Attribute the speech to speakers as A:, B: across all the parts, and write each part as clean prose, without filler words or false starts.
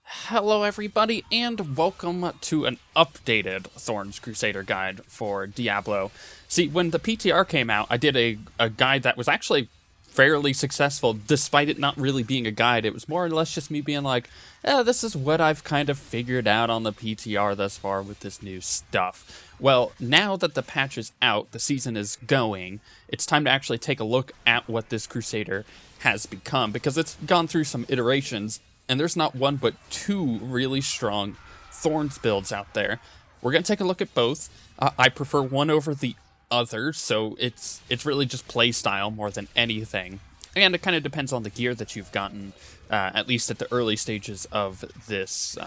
A: Hello everybody, and welcome to an updated Thorns Crusader guide for Diablo. See, when the PTR came out, I did a guide that was actually fairly successful, despite it not really being a guide. It was more or less just me being like, this is what I've kind of figured out on the PTR thus far with this new stuff. Well, now that the patch is out, the season is going, it's time to actually take a look at what this Crusader has become, because it's gone through some iterations, and there's not one but two really strong Thorns builds out there. We're going to take a look at both. I prefer one over the other, so it's really just play style more than anything. And it kind of depends on the gear that you've gotten, at least at the early stages of this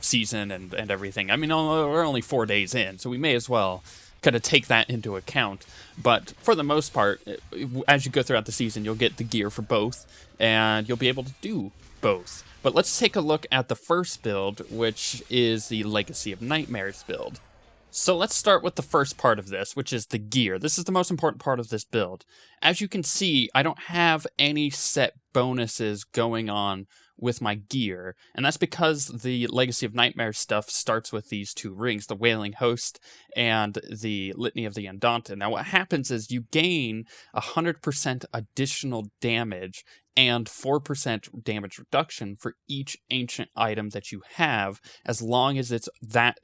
A: season and everything. I mean, we're only 4 days in, so we may as well kind of take that into account. But for the most part, as you go throughout the season, you'll get the gear for both, and you'll be able to do both. But let's take a look at the first build, which is the Legacy of Nightmares build. So let's start with the first part of this, which is the gear. This is the most important part of this build. As you can see, I don't have any set bonuses going on with my gear, and that's because the Legacy of Nightmares stuff starts with these two rings, the Wailing Host and the Litany of the Undaunted. Now what happens is you gain 100% additional damage and 4% damage reduction for each ancient item that you have, as long as it's that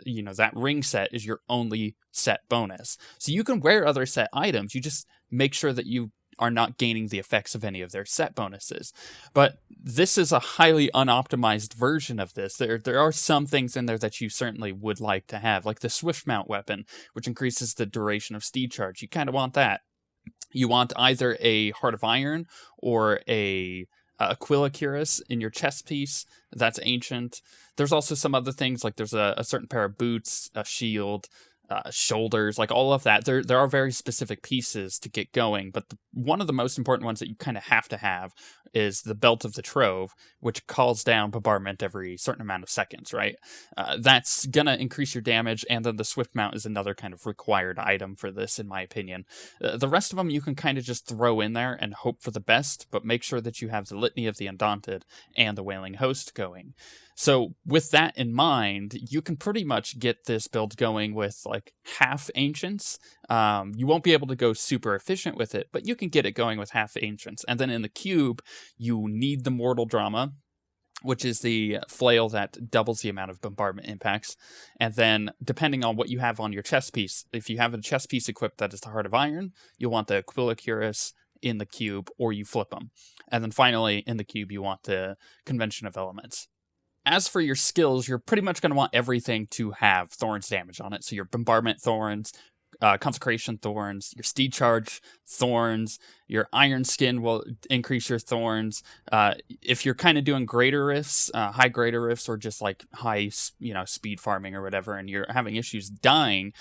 A: ring set is your only set bonus. So you can wear other set items, you just make sure that you are not gaining the effects of any of their set bonuses. But this is a highly unoptimized version of this. There are some things in there that you certainly would like to have, like the Swift Mount weapon, which increases the duration of steed charge. You kind of want that. You want either a Heart of Iron or a Aquila Cuirass in your chest piece. That's ancient. There's also some other things, like there's a certain pair of boots, a shield, shoulders, like all of that. There are very specific pieces to get going, but one of the most important ones that you kind of have to have is the Belt of the Trove, which calls down bombardment every certain amount of seconds, right? That's gonna increase your damage, and then the Swift Mount is another kind of required item for this, in my opinion. The rest of them you can kind of just throw in there and hope for the best, but make sure that you have the Litany of the Undaunted and the Wailing Host going. So with that in mind, you can pretty much get this build going with like half Ancients. You won't be able to go super efficient with it, but you can get it going with half Ancients. And then in the cube, you need the Mortal Drama, which is the flail that doubles the amount of bombardment impacts. And then, depending on what you have on your chest piece, if you have a chest piece equipped that is the Heart of Iron, you'll want the Aquila Cuirass in the cube, or you flip them. And then finally, in the cube, you want the Convention of Elements. As for your skills, you're pretty much going to want everything to have Thorns damage on it. So your Bombardment Thorns, Consecration Thorns, your Steed Charge Thorns, your Iron Skin will increase your Thorns. If you're kind of doing greater rifts, high greater rifts, or just like high speed farming or whatever, and you're having issues dying,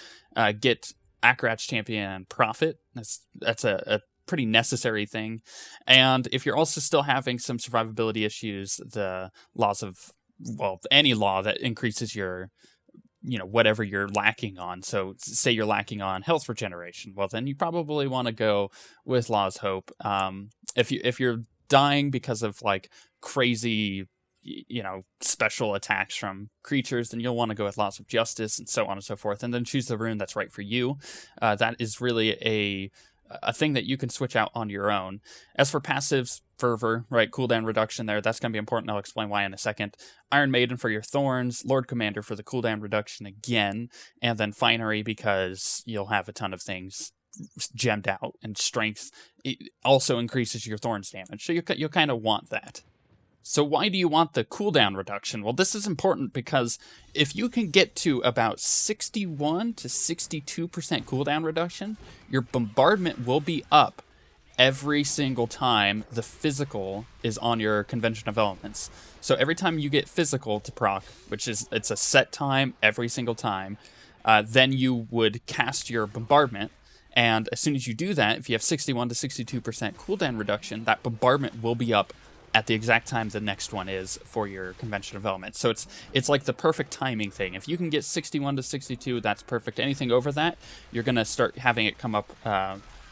A: get Akarat's Champion Prophet. That's a pretty necessary thing. And if you're also still having some survivability issues, the laws of any law that increases your whatever you're lacking on. So say you're lacking on health regeneration, well then you probably want to go with Law's Hope. If you're dying because of like crazy special attacks from creatures, then you'll want to go with Laws of Justice, and so on and so forth, and then choose the rune that's right for you. That is really a thing that you can switch out on your own. As for passives, Fervor, right, cooldown reduction there, that's going to be important. I'll explain why in a second. Iron Maiden for your Thorns, Lord Commander for the cooldown reduction again, and then Finery because you'll have a ton of things gemmed out, and Strength also increases your Thorns damage, so you'll kind of want that. So why do you want the cooldown reduction? Well, this is important because if you can get to about 61 to 62% cooldown reduction, your bombardment will be up every single time the physical is on your Convention of Elements. So every time you get physical to proc, it's a set time every single time, then you would cast your bombardment. And as soon as you do that, if you have 61 to 62% cooldown reduction, that bombardment will be up at the exact time the next one is for your Convention of Elements. So it's like the perfect timing thing. If you can get 61 to 62, that's perfect. Anything over that, you're going to start having it come up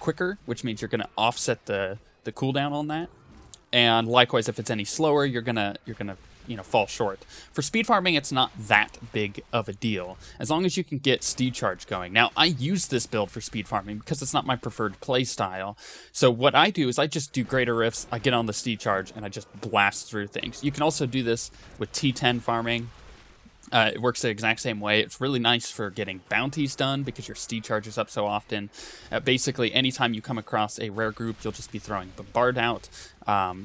A: quicker, which means you're going to offset the the cooldown on that. And likewise, if it's any slower, you're gonna fall short. For speed farming, it's not that big of a deal, as long as you can get steed charge going. Now, I use this build for speed farming because it's not my preferred play style. So what I do is I just do greater rifts, I get on the steed charge, and I just blast through things. You can also do this with T10 farming. It works the exact same way. It's really nice for getting bounties done because your steed charges up so often. Basically, anytime you come across a rare group, you'll just be throwing Bombard out.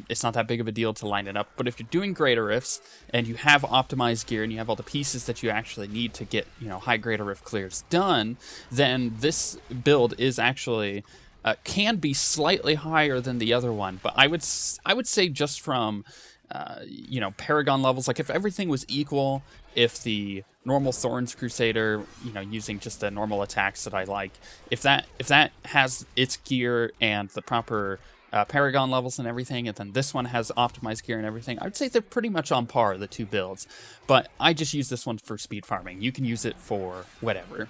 A: It's not that big of a deal to line it up. But if you're doing greater rifts and you have optimized gear and you have all the pieces that you actually need to get high greater rift clears done, then this build is actually can be slightly higher than the other one. But I would say just from Paragon levels, like if everything was equal, if the normal Thorns Crusader, using just the normal attacks that I like, if that has its gear and the proper Paragon levels and everything, and then this one has optimized gear and everything, I'd say they're pretty much on par, the two builds. But I just use this one for speed farming. You can use it for whatever.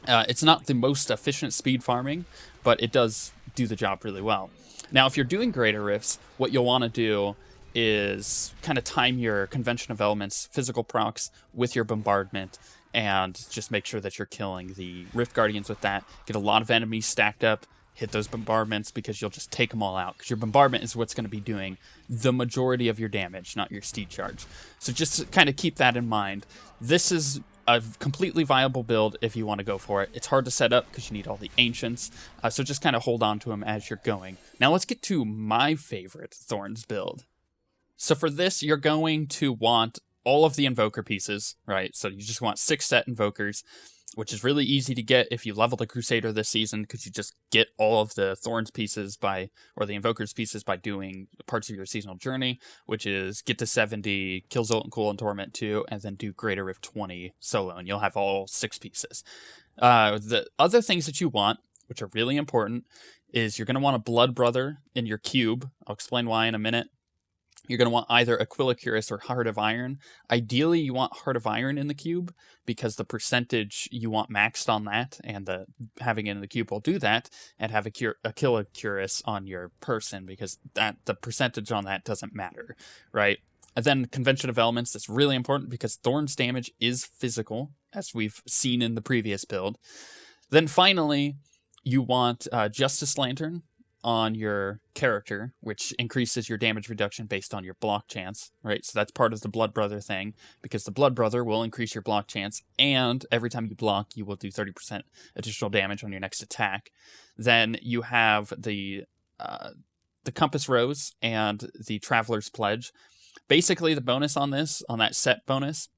A: It's not the most efficient speed farming, but it does do the job really well. Now, if you're doing greater rifts, what you'll want to do is kind of time your convention of elements physical procs with your bombardment, and just make sure that you're killing the Rift Guardians with that. Get a lot of enemies stacked up, hit those bombardments, because you'll just take them all out, because your bombardment is what's going to be doing the majority of your damage, not your steed charge. So just kind of keep that in mind. This is a completely viable build if you want to go for it. It's hard to set up because you need all the ancients, so just kind of hold on to them as you're going. Now let's get to my favorite Thorns build. So for this, you're going to want all of the invoker pieces, right? So you just want 6 set invokers, which is really easy to get if you level the Crusader this season, because you just get all of the Thorns pieces or the invokers pieces by doing parts of your seasonal journey, which is get to 70, kill Zoltan Cool and Torment 2, and then do Greater Rift 20 solo, and you'll have all 6 pieces. The other things that you want, which are really important, is you're going to want a Blood Brother in your cube. I'll explain why in a minute. You're going to want either Aquila Cuirass or Heart of Iron. Ideally, you want Heart of Iron in the cube, because the percentage you want maxed on that, and having it in the cube will do that, and have Aquila Cuirass on your person, because the percentage on that doesn't matter, right? And then Convention of Elements, that's really important, because Thorns damage is physical, as we've seen in the previous build. Then finally, you want Justice Lantern on your character, which increases your damage reduction based on your block chance, right? So that's part of the Blood Brother thing, because the Blood Brother will increase your block chance, and every time you block, you will do 30% additional damage on your next attack. Then you have the Compass Rose and the Traveler's Pledge. Basically, the bonus on that set bonus,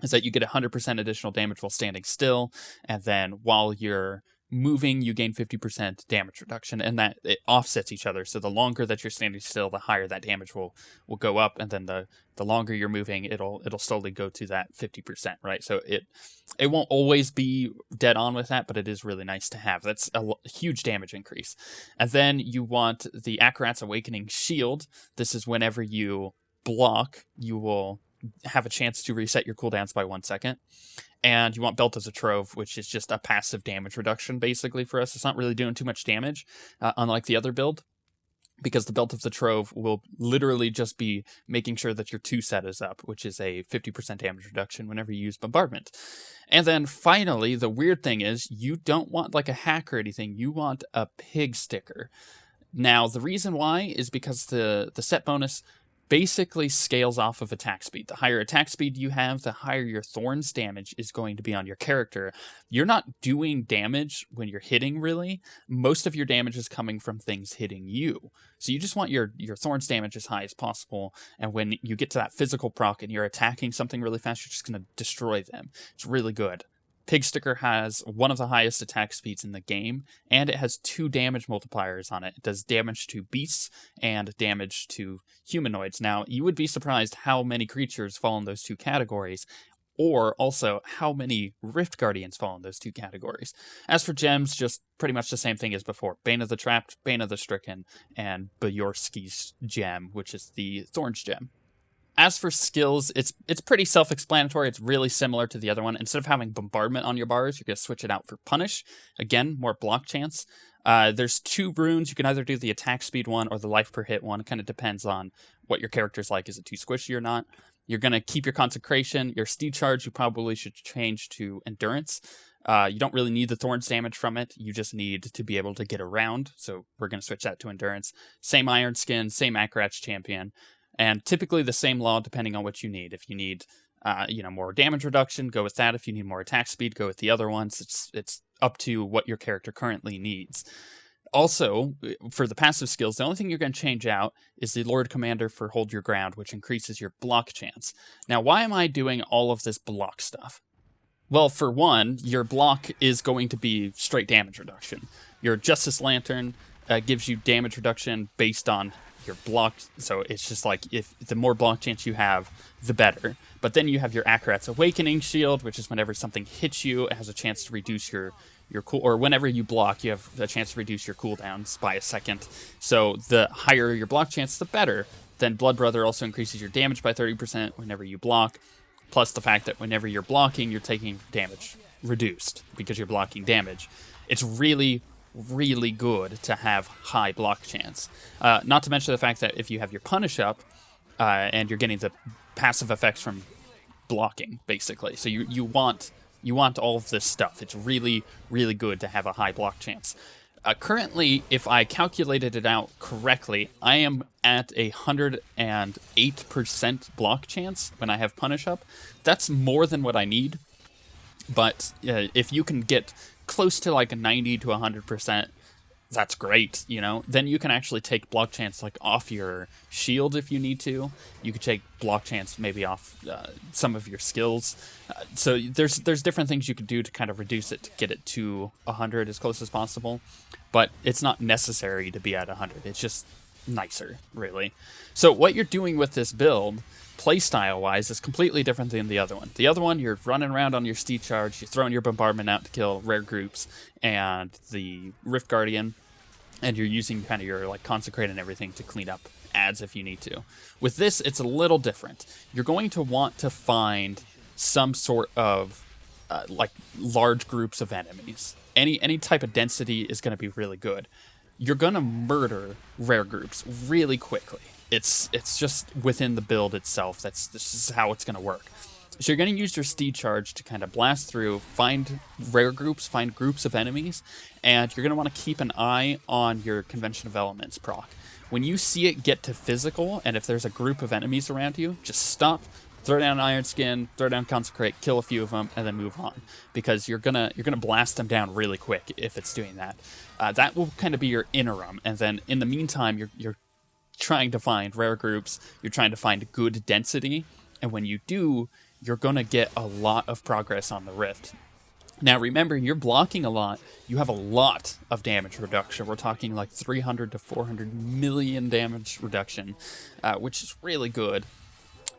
A: is that you get 100% additional damage while standing still, and then while you're moving, you gain 50% damage reduction, and that it offsets each other. So the longer that you're standing still, the higher that damage will go up, and then the longer you're moving, it'll slowly go to that 50%, right? So it won't always be dead on with that, but it is really nice to have. That's a huge damage increase. And then you want the Akarat's Awakening Shield. This is whenever you block, you will have a chance to reset your cooldowns by 1 second. And you want Belt of the Trove, which is just a passive damage reduction, basically, for us. It's not really doing too much damage, unlike the other build, because the Belt of the Trove will literally just be making sure that your 2 set is up, which is a 50% damage reduction whenever you use Bombardment. And then finally, the weird thing is, you don't want like a hack or anything. You want a pig sticker. Now, the reason why is because the set bonus basically scales off of attack speed. The higher attack speed you have, the higher your Thorns damage is going to be on your character. You're not doing damage when you're hitting, really. Most of your damage is coming from things hitting you. So you just want your Thorns damage as high as possible, and when you get to that physical proc and you're attacking something really fast, you're just going to destroy them. It's really good. Pig Sticker has one of the highest attack speeds in the game, and it has 2 damage multipliers on it. It does damage to beasts and damage to humanoids. Now, you would be surprised how many creatures fall in those 2 categories, or also how many Rift Guardians fall in those 2 categories. As for gems, just pretty much the same thing as before. Bane of the Trapped, Bane of the Stricken, and Bajorski's gem, which is the Thorns gem. As for skills, it's pretty self-explanatory. It's really similar to the other one. Instead of having bombardment on your bars, you're going to switch it out for punish. Again, more block chance. There's 2 runes. You can either do the attack speed one or the life per hit one. It kind of depends on what your character's like. Is it too squishy or not? You're going to keep your consecration. Your steed charge, you probably should change to endurance. You don't really need the Thorns damage from it. You just need to be able to get around. So we're going to switch that to endurance. Same iron skin, same Acrat's champion. And typically the same law depending on what you need. If you need more damage reduction, go with that. If you need more attack speed, go with the other ones. It's up to what your character currently needs. Also, for the passive skills, the only thing you're going to change out is the Lord Commander for Hold Your Ground, which increases your block chance. Now, why am I doing all of this block stuff? Well, for one, your block is going to be straight damage reduction. Your Justice Lantern gives you damage reduction based on your block, so it's just like if the more block chance you have, the better. But then you have your Acrat's Awakening Shield, which is whenever something hits you, it has a chance to reduce your cool, or whenever you block, you have a chance to reduce your cooldowns by a second. So the higher your block chance, the better. Then Blood Brother also increases your damage by 30% whenever you block, plus the fact that whenever you're blocking, you're taking damage reduced because you're blocking damage. It's really good to have high block chance. Not to mention the fact that if you have your punish up, and you're getting the passive effects from blocking, basically. So you want all of this stuff. It's really good to have a high block chance. Currently, if I calculated it out correctly, I am at 108% block chance when I have punish up. That's more than what I need. But if you can get close to like a 90 to 100%, that's great, Then you can actually take block chance like off your shield if you need to. You could take block chance maybe off some of your skills. So there's different things you could do to kind of reduce it to get it to 100 as close as possible. But it's not necessary to be at 100. It's just nicer, really. So what you're doing with this build, playstyle-wise, is completely different than the other one. The other one, you're running around on your steed charge, you're throwing your bombardment out to kill rare groups, and the Rift Guardian, and you're using kind of your like consecrate and everything to clean up ads if you need to. With this, it's a little different. You're going to want to find some sort of like large groups of enemies. Any type of density is going to be really good. You're going to murder rare groups really quickly. It's just within the build itself. This is how it's going to work. So you're going to use your steed charge to kind of blast through, find rare groups, find groups of enemies, and you're going to want to keep an eye on your Convention of Elements proc. When you see it get to physical, and if there's a group of enemies around you, just stop, throw down Iron Skin, throw down Consecrate, kill a few of them, and then move on. Because you're gonna blast them down really quick if it's doing that. That will kind of be your interim, and then in the meantime, you're trying to find rare groups, you're trying to find good density, and when you do, you're going to get a lot of progress on the Rift. Now remember, you're blocking a lot, you have a lot of damage reduction. We're talking like 300 to 400 million damage reduction, which is really good.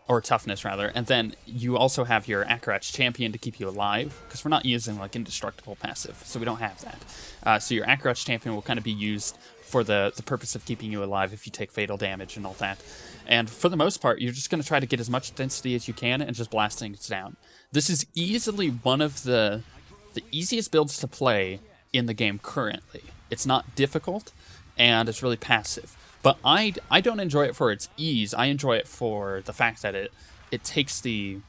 A: Or toughness, rather. And then you also have your Acrat's champion to keep you alive, because we're not using like indestructible passive, so we don't have that. So your Acrat's champion will kind of be used for the purpose of keeping you alive if you take fatal damage and all that. And for the most part, you're just going to try to get as much density as you can and just blast things down. This is easily one of the easiest builds to play in the game currently. It's not difficult, and it's really passive. But I don't enjoy it for its ease. I enjoy it for the fact that it takes the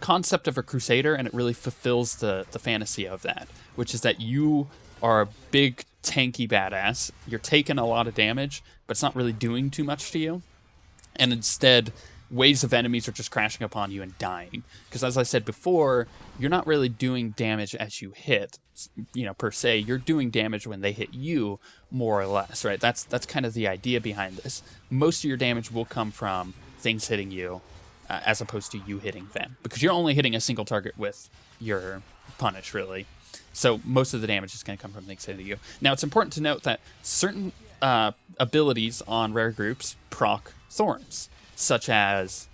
A: concept of a Crusader and it really fulfills the fantasy of that, which is that you are a big, tanky badass. You're taking a lot of damage, but it's not really doing too much to you. And instead, waves of enemies are just crashing upon you and dying. Because as I said before, you're not really doing damage as you hit, per se. You're doing damage when they hit you, more or less, right? That's kind of the idea behind this. Most of your damage will come from things hitting you, as opposed to you hitting them. Because you're only hitting a single target with your punish, really. So most of the damage is going to come from things hitting you. Now, it's important to note that certain abilities on rare groups proc Thorns, such as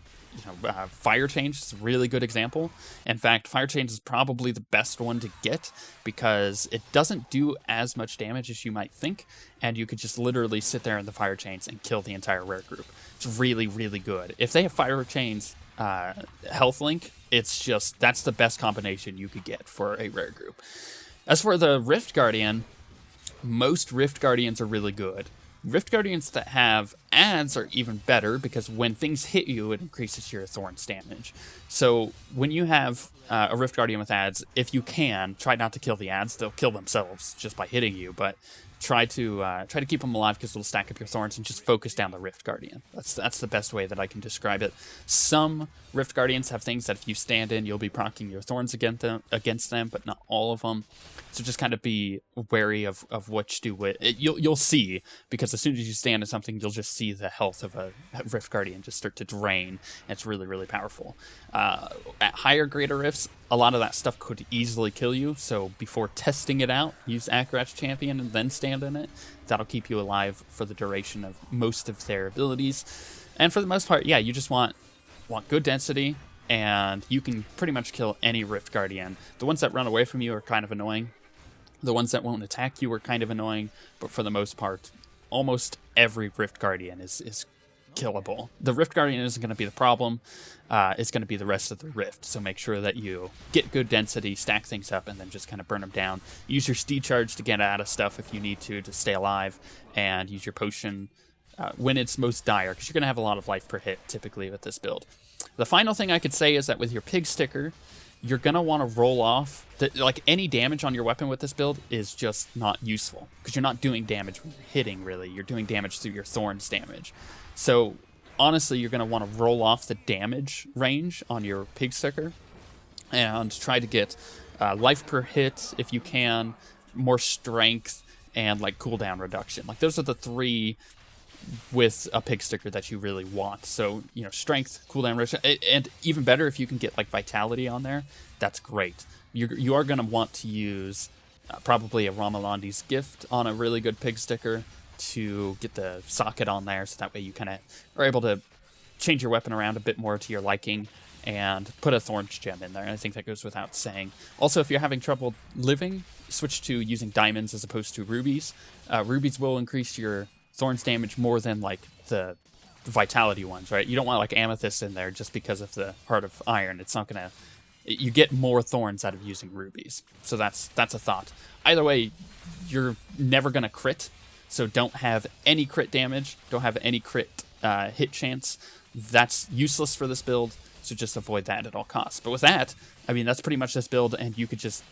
A: Fire Change is a really good example. In fact, Fire Change is probably the best one to get because it doesn't do as much damage as you might think, and you could just literally sit there in the Fire Chains and kill the entire rare group. It's really, really good. If they have Fire Chains health link, that's the best combination you could get for a rare group. As for the Rift Guardian, most Rift Guardians are really good. Rift Guardians that have adds are even better because when things hit you, it increases your Thorns damage. So when you have a Rift Guardian with adds, if you can, try not to kill the adds. They'll kill themselves just by hitting you, but try to keep them alive because it'll stack up your Thorns and just focus down the Rift Guardian. That's the best way that I can describe it. Some Rift Guardians have things that if you stand in, you'll be proccing your Thorns against them, but not all of them. So just kind of be wary of what you do with it. You'll see, because as soon as you stand in something, you'll just see the health of a Rift Guardian just start to drain. And it's really, really powerful. At higher greater rifts, a lot of that stuff could easily kill you. So before testing it out, use Akarat's Champion and then stand in it. That'll keep you alive for the duration of most of their abilities. And for the most part, yeah, you just want good density, and you can pretty much kill any Rift Guardian. The ones that run away from you are kind of annoying. The ones that won't attack you are kind of annoying, but for the most part, almost every Rift Guardian is killable. The Rift Guardian isn't going to be the problem. It's going to be the rest of the Rift, so make sure that you get good density, stack things up, and then just kind of burn them down. Use your Steed Charge to get out of stuff if you need to stay alive, and use your Potion when it's most dire, because you're going to have a lot of life per hit, typically, with this build. The final thing I could say is that with your Pig Sticker, you're going to want to roll off. Any damage on your weapon with this build is just not useful, because you're not doing damage when you're hitting, really. You're doing damage through your Thorns damage. So, honestly, you're going to want to roll off the damage range on your Pig Sticker and try to get life per hit, if you can, more strength, and, cooldown reduction. Those are the three with a Pig Sticker that you really want. So, strength, cooldown, and even better if you can get vitality on there. That's great. You are going to want to use probably a Ramalandi's Gift on a really good Pig Sticker to get the socket on there, so that way you kind of are able to change your weapon around a bit more to your liking and put a Thorns gem in there. And I think that goes without saying. Also, if you're having trouble living, switch to using diamonds as opposed to rubies. Rubies will increase your Thorns damage more than the vitality ones, right? You don't want amethyst in there just because of the Heart of Iron. It's not gonna. You get more Thorns out of using rubies, so that's a thought. Either way, you're never gonna crit, so don't have any crit damage. Don't have any crit hit chance. That's useless for this build. So just avoid that at all costs. But with that, I mean, that's pretty much this build, and you could just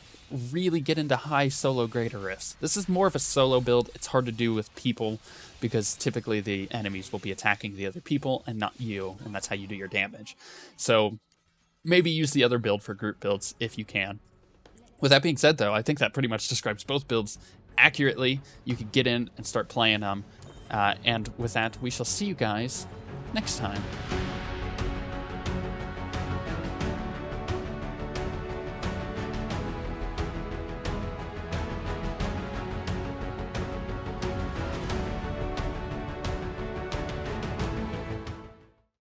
A: really get into high solo greater rifts. This is more of a solo build. It's hard to do with people because typically the enemies will be attacking the other people and not you, and that's how you do your damage. So maybe use the other build for group builds if you can. With that being said, though, I think that pretty much describes both builds accurately. You can get in and start playing them. And with that, we shall see you guys next time.